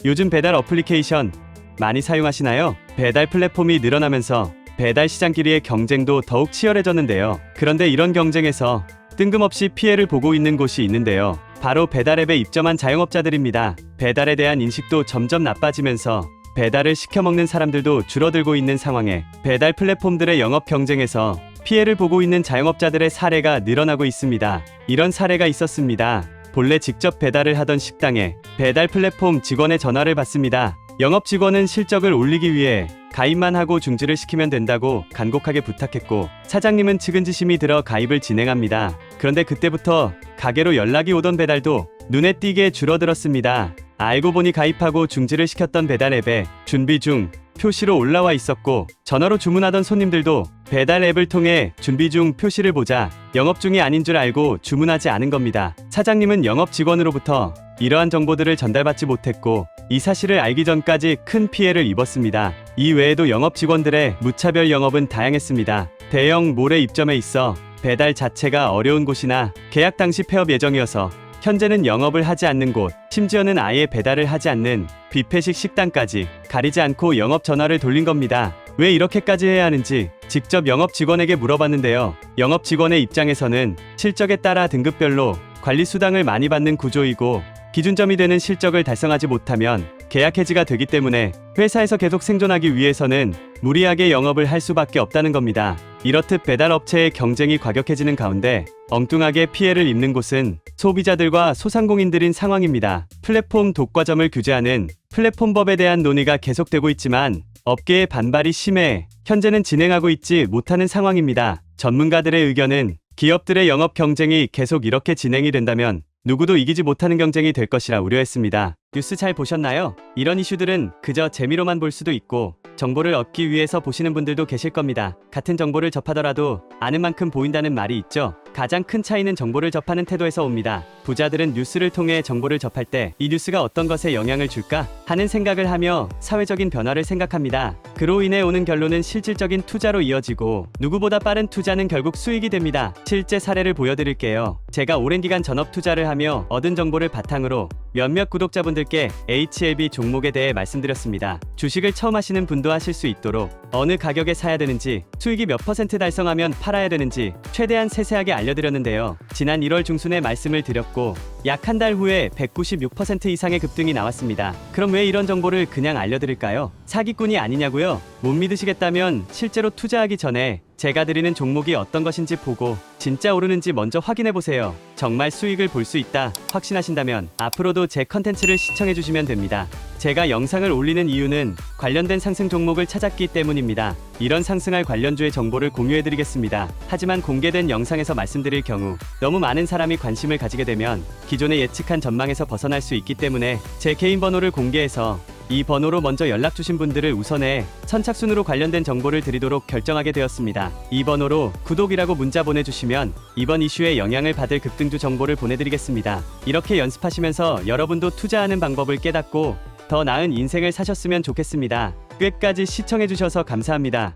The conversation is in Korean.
요즘 배달 어플리케이션 많이 사용하시나요? 배달 플랫폼이 늘어나면서 배달 시장끼리의 경쟁도 더욱 치열해졌는데요. 그런데 이런 경쟁에서 뜬금없이 피해를 보고 있는 곳이 있는데요. 바로 배달앱에 입점한 자영업자들입니다. 배달에 대한 인식도 점점 나빠지면서 배달을 시켜 먹는 사람들도 줄어들고 있는 상황에 배달 플랫폼들의 영업 경쟁에서 피해를 보고 있는 자영업자들의 사례가 늘어나고 있습니다. 이런 사례가 있었습니다. 본래 직접 배달을 하던 식당에 배달 플랫폼 직원의 전화를 받습니다. 영업 직원은 실적을 올리기 위해 가입만 하고 중지를 시키면 된다고 간곡하게 부탁했고, 사장님은 측은지심이 들어 가입을 진행합니다. 그런데 그때부터 가게로 연락이 오던 배달도 눈에 띄게 줄어들었습니다. 알고 보니 가입하고 중지를 시켰던 배달 앱에 준비 중 표시로 올라와 있었고, 전화로 주문하던 손님들도 배달 앱을 통해 준비 중 표시를 보자 영업 중이 아닌 줄 알고 주문하지 않은 겁니다. 사장님은 영업 직원으로부터 이러한 정보들을 전달받지 못했고, 이 사실을 알기 전까지 큰 피해를 입었습니다. 이 외에도 영업 직원들의 무차별 영업은 다양했습니다. 대형 몰에 입점해 있어 배달 자체가 어려운 곳이나 계약 당시 폐업 예정이어서 현재는 영업을 하지 않는 곳, 심지어는 아예 배달을 하지 않는 뷔페식 식당까지 가리지 않고 영업 전화를 돌린 겁니다. 왜 이렇게까지 해야 하는지 직접 영업 직원에게 물어봤는데요. 영업 직원의 입장에서는 실적에 따라 등급별로 관리 수당을 많이 받는 구조이고, 기준점이 되는 실적을 달성하지 못하면 계약 해지가 되기 때문에 회사에서 계속 생존하기 위해서는 무리하게 영업을 할 수밖에 없다는 겁니다. 이렇듯 배달업체의 경쟁이 과격해지는 가운데 엉뚱하게 피해를 입는 곳은 소비자들과 소상공인들인 상황입니다. 플랫폼 독과점을 규제하는 플랫폼법에 대한 논의가 계속되고 있지만 업계의 반발이 심해 현재는 진행하고 있지 못하는 상황입니다. 전문가들의 의견은 기업들의 영업 경쟁이 계속 이렇게 진행이 된다면 누구도 이기지 못하는 경쟁이 될 것이라 우려했습니다. 뉴스 잘 보셨나요? 이런 이슈들은 그저 재미로만 볼 수도 있고 정보를 얻기 위해서 보시는 분들도 계실 겁니다. 같은 정보를 접하더라도 아는 만큼 보인다는 말이 있죠. 가장 큰 차이는 정보를 접하는 태도에서 옵니다. 부자들은 뉴스를 통해 정보를 접할 때 이 뉴스가 어떤 것에 영향을 줄까 하는 생각을 하며 사회적인 변화를 생각합니다. 그로 인해 오는 결론은 실질적인 투자로 이어지고, 누구보다 빠른 투자는 결국 수익이 됩니다. 실제 사례를 보여드릴게요. 제가 오랜 기간 전업 투자를 하며 얻은 정보를 바탕으로 몇몇 구독자분들께 HLB 종목에 대해 말씀드렸습니다. 주식을 처음 하시는 분도 하실 수 있도록 어느 가격에 사야 되는지, 수익이 몇 % 달성하면 팔아야 되는지 최대한 세세하게 알려드렸는데요. 지난 1월 중순에 말씀을 드렸고 약 한 달 후에 196% 이상의 급등이 나왔습니다. 그럼 왜 이런 정보를 그냥 알려드릴까요? 사기꾼이 아니냐고요? 못 믿으시겠다면 실제로 투자하기 전에 제가 드리는 종목이 어떤 것인지 보고 진짜 오르는지 먼저 확인해보세요. 정말 수익을 볼 수 있다 확신하신다면 앞으로도 제 컨텐츠를 시청해주시면 됩니다. 제가 영상을 올리는 이유는 관련된 상승 종목을 찾았기 때문입니다. 이런 상승할 관련주의 정보를 공유해드리겠습니다. 하지만 공개된 영상에서 말씀드릴 경우 너무 많은 사람이 관심을 가지게 되면 기존의 예측한 전망에서 벗어날 수 있기 때문에 제 개인 번호를 공개해서 이 번호로 먼저 연락주신 분들을 우선해 선착순으로 관련된 정보를 드리도록 결정하게 되었습니다. 이 번호로 구독이라고 문자 보내주시면 이번 이슈에 영향을 받을 급등주 정보를 보내드리겠습니다. 이렇게 연습하시면서 여러분도 투자하는 방법을 깨닫고 더 나은 인생을 사셨으면 좋겠습니다. 끝까지 시청해주셔서 감사합니다.